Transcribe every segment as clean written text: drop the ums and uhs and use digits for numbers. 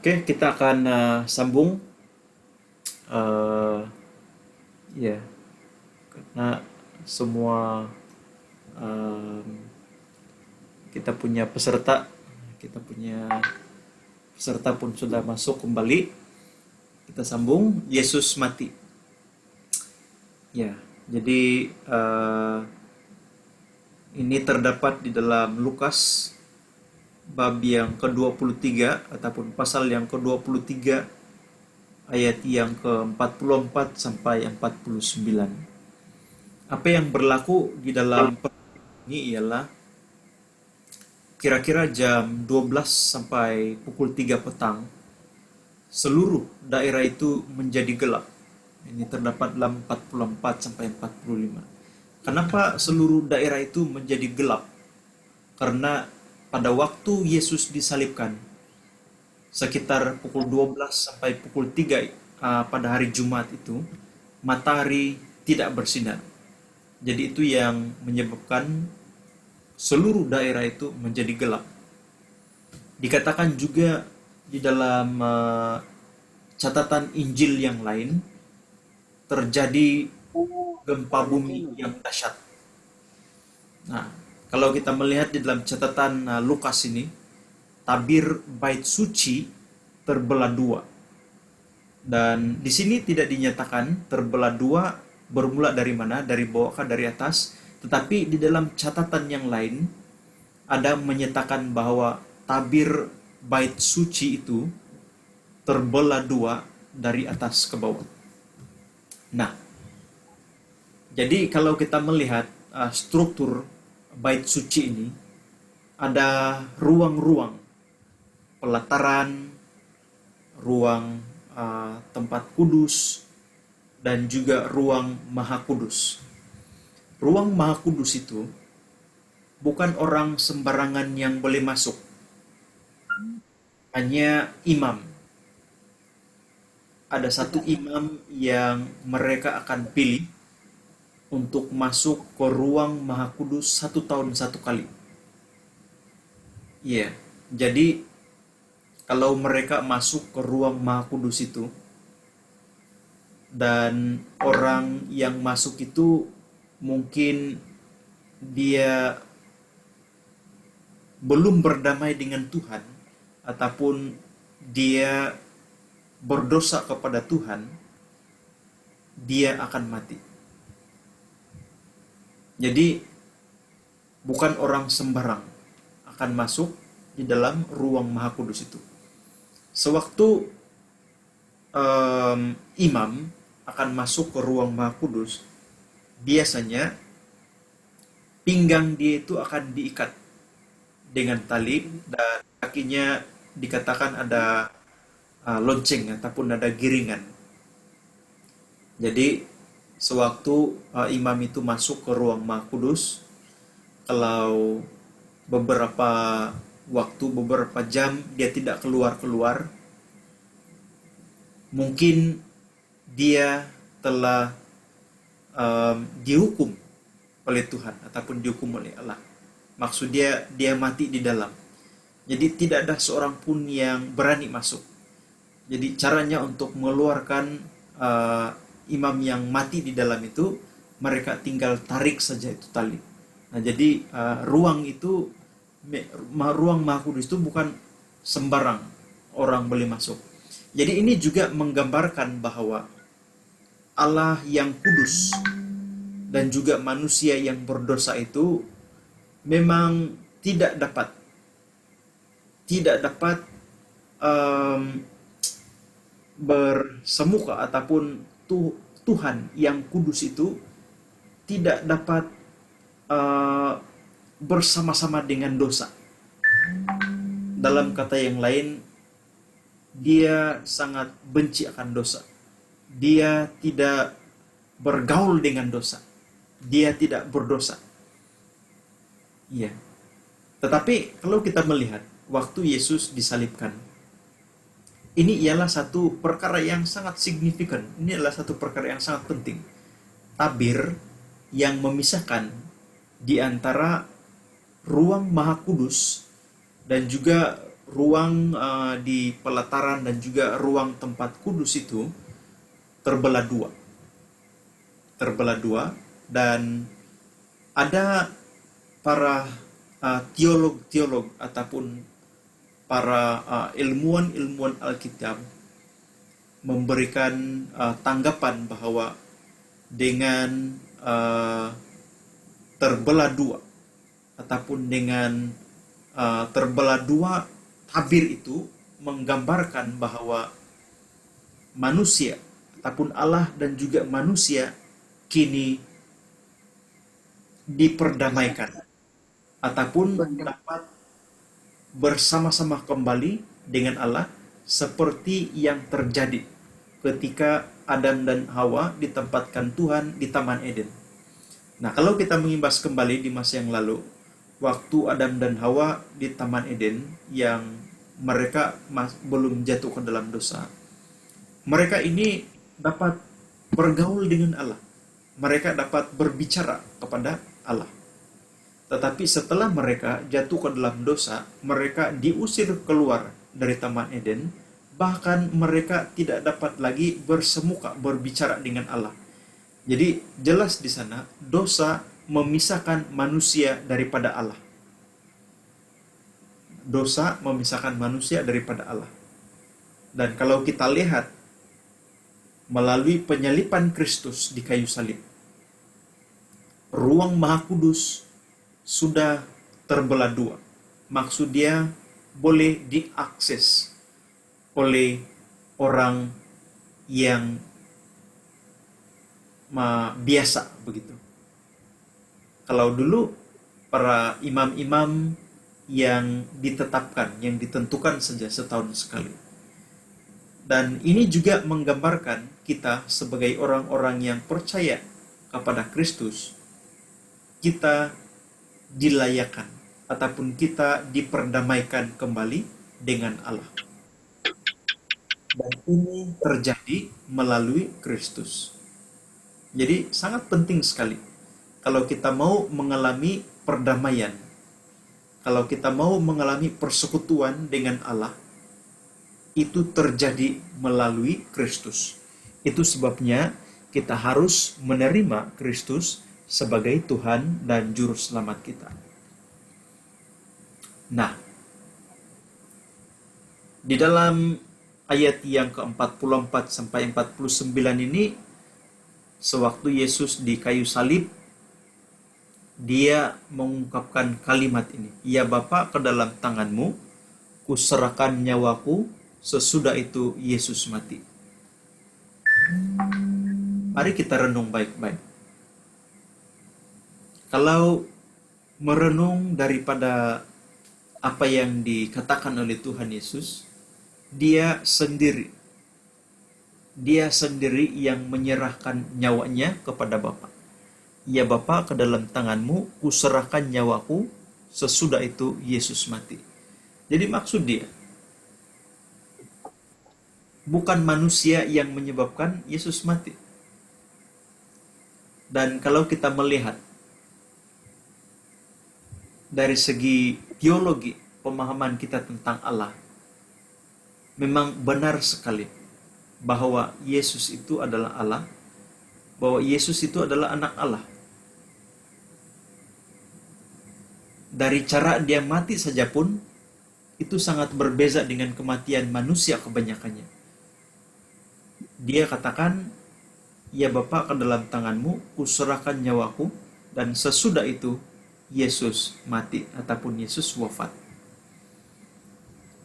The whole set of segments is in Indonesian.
Oke, kita akan sambung. eh ya, karena semua em, kita punya peserta pun sudah masuk kembali. Kita sambung. Yesus mati. Ya, jadi ini terdapat di dalam Lukas bab yang ke-23 ataupun pasal yang ke-23 ayat yang ke-44 sampai 49. Apa yang berlaku di dalam ini ialah kira-kira jam 12 sampai pukul 3 petang, seluruh daerah itu menjadi gelap. Ini terdapat dalam 44 sampai 45. Kenapa seluruh daerah itu menjadi gelap? Karena pada waktu Yesus disalibkan, sekitar pukul 12 sampai pukul 3 pada hari Jumat itu, matahari tidak bersinar. Jadi itu yang menyebabkan seluruh daerah itu menjadi gelap. Dikatakan juga di dalam catatan Injil yang lain, terjadi gempa bumi yang dahsyat. Nah, kalau kita melihat di dalam catatan Lukas ini, tabir bait suci terbelah dua. Dan di sini tidak dinyatakan terbelah dua bermula dari mana, dari bawah ke dari atas, tetapi di dalam catatan yang lain ada menyatakan bahwa tabir bait suci itu terbelah dua dari atas ke bawah. Nah, jadi kalau kita melihat struktur bait suci ini, ada ruang-ruang pelataran, ruang tempat kudus, dan juga ruang maha kudus. Ruang maha kudus itu bukan orang sembarangan yang boleh masuk, hanya imam. Ada satu imam yang mereka akan pilih untuk masuk ke ruang maha kudus 1 tahun 1 kali. Iya, jadi kalau mereka masuk ke ruang maha kudus itu, dan orang yang masuk itu mungkin dia belum berdamai dengan Tuhan, ataupun dia berdosa kepada Tuhan, dia akan mati. Jadi bukan orang sembarang akan masuk di dalam ruang maha kudus itu. Sewaktu imam akan masuk ke ruang maha kudus, biasanya pinggang dia itu akan diikat dengan tali, dan kakinya dikatakan ada lonceng ataupun ada giringan. Jadi sewaktu imam itu masuk ke ruang maha kudus, kalau beberapa waktu, beberapa jam dia tidak keluar-keluar, mungkin dia telah dihukum oleh Tuhan ataupun dihukum oleh Allah. Maksud dia mati di dalam. Jadi tidak ada seorang pun yang berani masuk. Jadi caranya untuk mengeluarkan imam yang mati di dalam itu, mereka tinggal tarik saja itu tali. Nah, jadi ruang maha kudus itu bukan sembarang orang boleh masuk. Jadi ini juga menggambarkan bahwa Allah yang kudus dan juga manusia yang berdosa itu memang tidak dapat em, bersemuka, ataupun Tuhan yang kudus itu tidak dapat eh, bersama-sama dengan dosa. Dalam kata yang lain, dia sangat benci akan dosa. Dia tidak bergaul dengan dosa. Dia tidak berdosa. Iya. Tetapi kalau kita melihat waktu Yesus disalibkan, ini ialah satu perkara yang sangat signifikan. Ini adalah satu perkara yang sangat penting. Tabir yang memisahkan di antara ruang maha kudus dan juga ruang di pelataran dan juga ruang tempat kudus itu terbelah dua. Terbelah dua, dan ada para teolog-teolog ataupun para ilmuwan-ilmuwan Alkitab memberikan tanggapan bahwa dengan terbelah dua ataupun dengan terbelah dua tabir itu menggambarkan bahwa manusia ataupun Allah dan juga manusia kini diperdamaikan ataupun dapat bersama-sama kembali dengan Allah seperti yang terjadi ketika Adam dan Hawa ditempatkan Tuhan di Taman Eden. Nah, kalau kita mengimbas kembali di masa yang lalu, waktu Adam dan Hawa di Taman Eden yang mereka belum jatuh ke dalam dosa, mereka ini dapat bergaul dengan Allah. Mereka dapat berbicara kepada Allah. Tetapi setelah mereka jatuh ke dalam dosa, mereka diusir keluar dari Taman Eden, bahkan mereka tidak dapat lagi bersemuka, berbicara dengan Allah. Jadi jelas di sana dosa memisahkan manusia daripada Allah. Dosa memisahkan manusia daripada Allah. Dan kalau kita lihat melalui penyalipan Kristus di kayu salib, ruang Maha Kudus sudah terbelah dua. Maksud dia boleh diakses oleh orang yang biasa begitu. Kalau dulu para imam-imam yang ditetapkan, yang ditentukan saja setahun sekali. Dan ini juga menggambarkan kita sebagai orang-orang yang percaya kepada Kristus, kita dilayakan ataupun kita diperdamaikan kembali dengan Allah. Dan ini terjadi melalui Kristus. Jadi sangat penting sekali kalau kita mau mengalami perdamaian, kalau kita mau mengalami persekutuan dengan Allah, itu terjadi melalui Kristus. Itu sebabnya kita harus menerima Kristus sebagai Tuhan dan Juru Selamat kita. Nah, di dalam ayat yang ke-44 sampai 49 ini, sewaktu Yesus di kayu salib, dia mengungkapkan kalimat ini, "Ya Bapa, ke dalam tanganmu kuserahkan nyawaku." Sesudah itu Yesus mati. Mari kita renung baik-baik. Kalau merenung daripada apa yang dikatakan oleh Tuhan Yesus, dia sendiri yang menyerahkan nyawanya kepada Bapa. "Ya Bapa, ke dalam tanganmu kuserahkan nyawaku." Sesudah itu Yesus mati. Jadi maksud dia, bukan manusia yang menyebabkan Yesus mati. Dan kalau kita melihat dari segi teologi, pemahaman kita tentang Allah, memang benar sekali bahwa Yesus itu adalah Allah, bahwa Yesus itu adalah anak Allah. Dari cara dia mati saja pun, itu sangat berbeza dengan kematian manusia kebanyakannya. Dia katakan, "Ya Bapa, ke dalam tanganmu kuserahkan nyawaku." Dan sesudah itu Yesus mati ataupun Yesus wafat.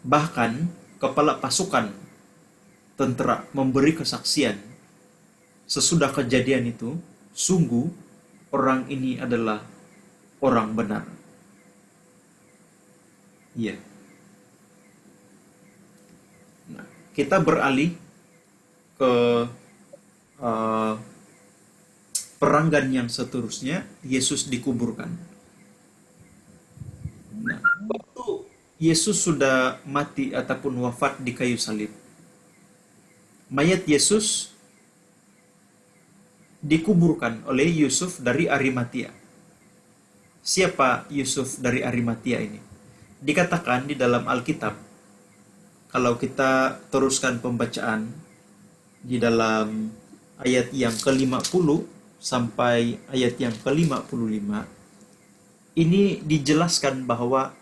Bahkan kepala pasukan tentara memberi kesaksian sesudah kejadian itu, sungguh orang ini adalah orang benar. Iya. Nah, kita beralih ke peranggan yang seterusnya, Yesus dikuburkan. Nah, waktu Yesus sudah mati ataupun wafat di kayu salib, mayat Yesus dikuburkan oleh Yusuf dari Arimatia. Siapa Yusuf dari Arimatia ini? Dikatakan di dalam Alkitab kalau kita teruskan pembacaan di dalam ayat yang ke-50 sampai ayat yang ke-55, ini dijelaskan bahwa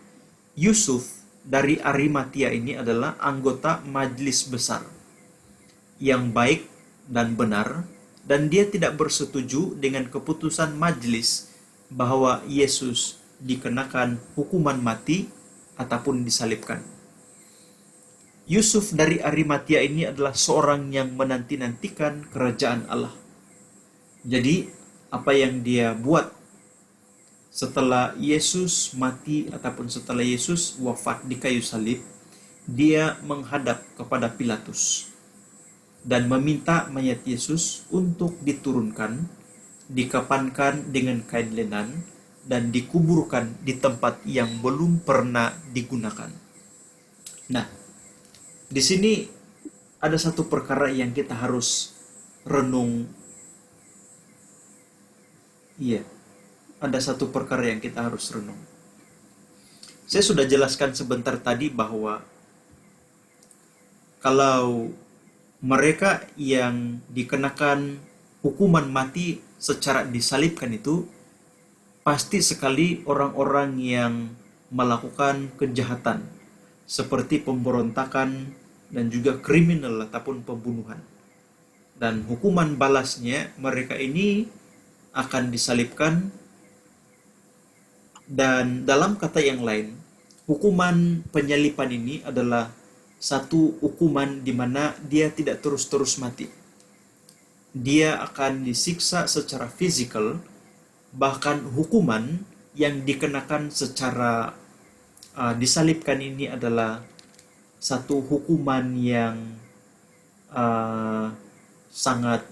Yusuf dari Arimatia ini adalah anggota majelis besar yang baik dan benar, dan dia tidak bersetuju dengan keputusan majelis bahwa Yesus dikenakan hukuman mati ataupun disalibkan. Yusuf dari Arimatia ini adalah seorang yang menanti-nantikan kerajaan Allah. Jadi, apa yang dia buat setelah Yesus mati ataupun setelah Yesus wafat di kayu salib, dia menghadap kepada Pilatus dan meminta mayat Yesus untuk diturunkan, dikapankan dengan kain lenan, dan dikuburkan di tempat yang belum pernah digunakan. Nah, di sini ada satu perkara yang kita harus renung. Iya, ada satu perkara yang kita harus renung. Saya sudah jelaskan sebentar tadi bahwa kalau mereka yang dikenakan hukuman mati secara disalibkan itu pasti sekali orang-orang yang melakukan kejahatan seperti pemberontakan dan juga kriminal ataupun pembunuhan. Dan hukuman balasnya mereka ini akan disalibkan, dan dalam kata yang lain, hukuman penyalipan ini adalah satu hukuman di mana dia tidak terus-terus mati. Dia akan disiksa secara fisikal, bahkan hukuman yang dikenakan secara disalibkan ini adalah satu hukuman yang sangat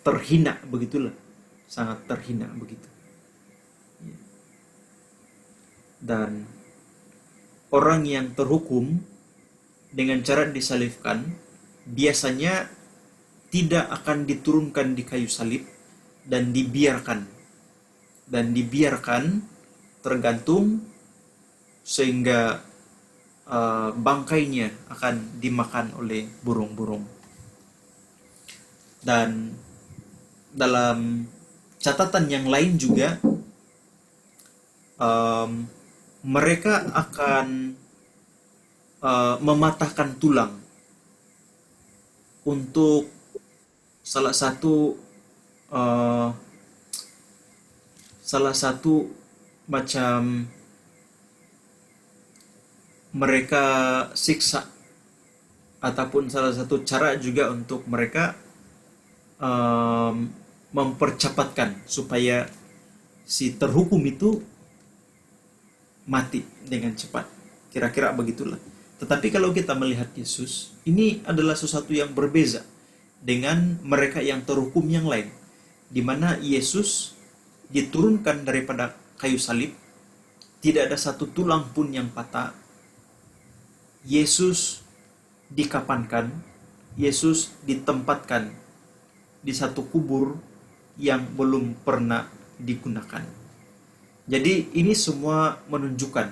terhina, begitulah, sangat terhina begitu. Dan orang yang terhukum dengan cara disalibkan biasanya tidak akan diturunkan di kayu salib dan dibiarkan tergantung sehingga bangkainya akan dimakan oleh burung-burung. Dan dalam catatan yang lain juga, mereka akan mematahkan tulang untuk salah satu macam mereka siksa, ataupun salah satu cara juga untuk mereka mempercepatkan supaya si terhukum itu mati dengan cepat. Kira-kira begitulah. Tetapi kalau kita melihat Yesus, ini adalah sesuatu yang berbeza dengan mereka yang terhukum yang lain, di mana Yesus diturunkan daripada kayu salib, tidak ada satu tulang pun yang patah. Yesus dikapankan, Yesus ditempatkan di satu kubur yang belum pernah digunakan. Jadi ini semua menunjukkan,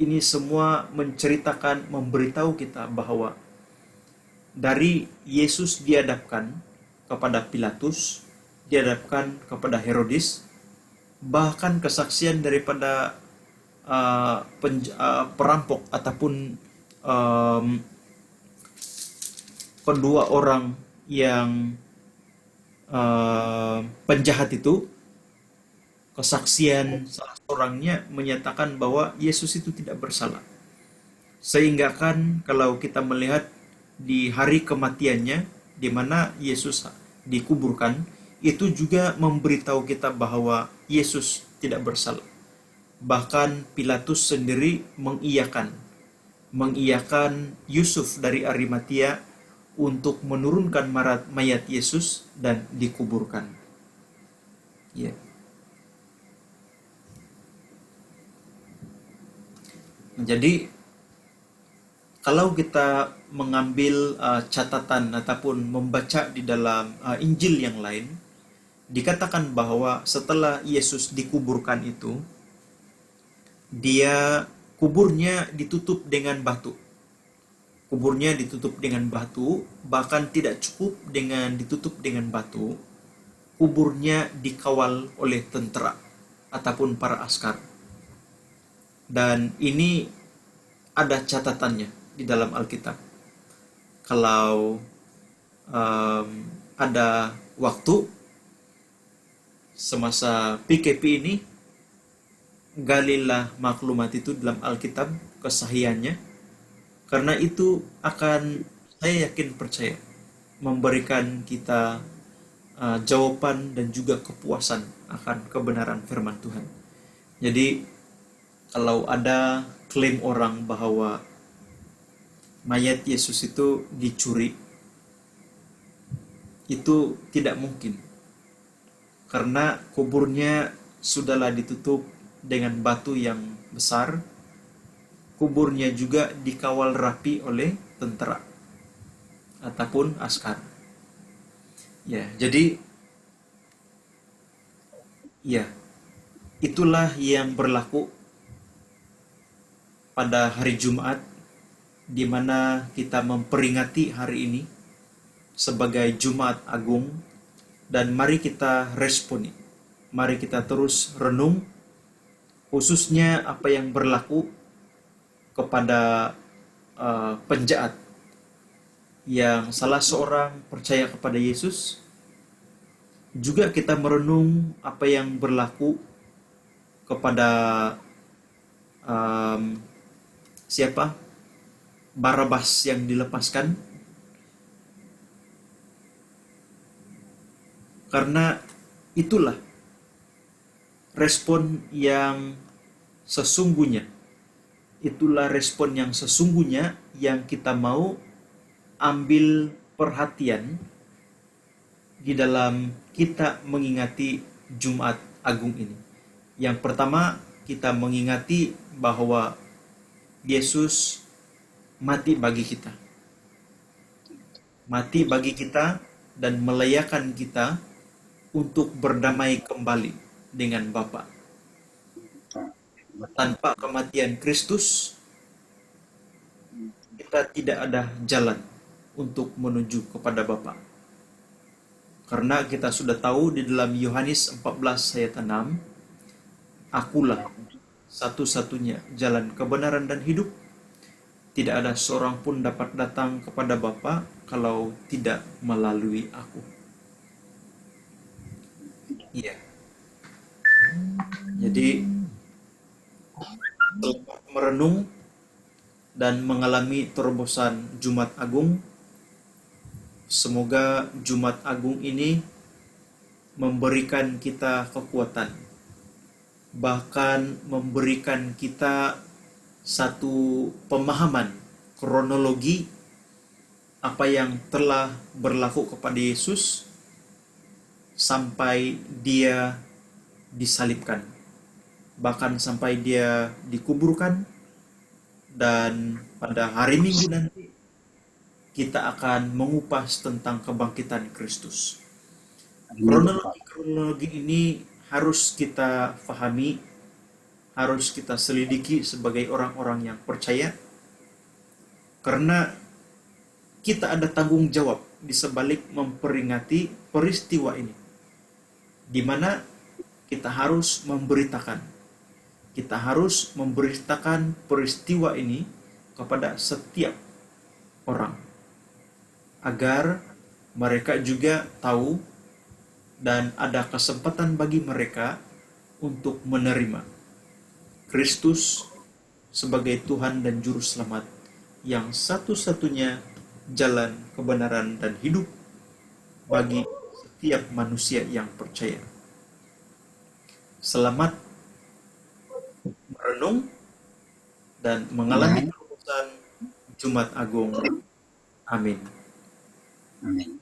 ini semua menceritakan, memberitahu kita bahwa dari Yesus dihadapkan kepada Pilatus, dihadapkan kepada Herodes, bahkan kesaksian daripada perampok ataupun kedua orang yang penjahat itu, kesaksian salah seorangnya menyatakan bahwa Yesus itu tidak bersalah. Sehingga kan kalau kita melihat di hari kematiannya, di mana Yesus dikuburkan, itu juga memberitahu kita bahwa Yesus tidak bersalah. Bahkan Pilatus sendiri mengiyakan Yusuf dari Arimatia untuk menurunkan mayat Yesus dan dikuburkan. Ya. Jadi kalau kita mengambil catatan ataupun membaca di dalam Injil yang lain, dikatakan bahwa setelah Yesus dikuburkan itu, dia kuburnya ditutup dengan batu. Kuburnya ditutup dengan batu, bahkan tidak cukup dengan ditutup dengan batu, kuburnya dikawal oleh tentara ataupun para askar. Dan ini ada catatannya di dalam Alkitab. Kalau um, ada waktu semasa PKP ini, galilah maklumat itu dalam Alkitab, kesahihannya, karena itu akan, saya yakin percaya, memberikan kita jawaban dan juga kepuasan akan kebenaran firman Tuhan. Jadi kalau ada klaim orang bahwa mayat Yesus itu dicuri, itu tidak mungkin. Karena kuburnya sudahlah ditutup dengan batu yang besar, kuburnya juga dikawal rapi oleh tentara ataupun askar. Ya, jadi ya, itulah yang berlaku pada hari Jumat, di mana kita memperingati hari ini sebagai Jumat Agung, dan mari kita responi. Mari kita terus renung, khususnya apa yang berlaku kepada penjahat yang salah seorang percaya kepada Yesus. Juga kita merenung apa yang berlaku kepada siapa? Barabas yang dilepaskan. Karena itulah respon yang sesungguhnya. Itulah respon yang sesungguhnya yang kita mau ambil perhatian di dalam kita mengingati Jumat Agung ini. Yang pertama, kita mengingati bahwa Yesus mati bagi kita. Mati bagi kita dan melayakan kita untuk berdamai kembali dengan Bapa. Tanpa kematian Kristus, kita tidak ada jalan untuk menuju kepada Bapa. Karena kita sudah tahu di dalam Yohanes 14 ayat 6, akulah satu-satunya jalan kebenaran dan hidup. Tidak ada seorang pun dapat datang kepada Bapa kalau tidak melalui aku. Iya. Jadi setelah merenung dan mengalami terobosan Jumat Agung, semoga Jumat Agung ini memberikan kita kekuatan, bahkan memberikan kita satu pemahaman kronologi apa yang telah berlaku kepada Yesus sampai dia disalibkan, bahkan sampai dia dikuburkan, dan pada hari Minggu nanti kita akan mengupas tentang kebangkitan Kristus. Kronologi ini harus kita fahami, harus kita selidiki sebagai orang-orang yang percaya, karena kita ada tanggung jawab di sebalik memperingati peristiwa ini, di mana kita harus memberitakan. Kita harus memberitakan peristiwa ini kepada setiap orang, agar mereka juga tahu dan ada kesempatan bagi mereka untuk menerima Kristus sebagai Tuhan dan Juru Selamat, yang satu-satunya jalan kebenaran dan hidup bagi setiap manusia yang percaya. Selamat merenung dan mengalami terobosan Jumat Agung. Amin. Amin.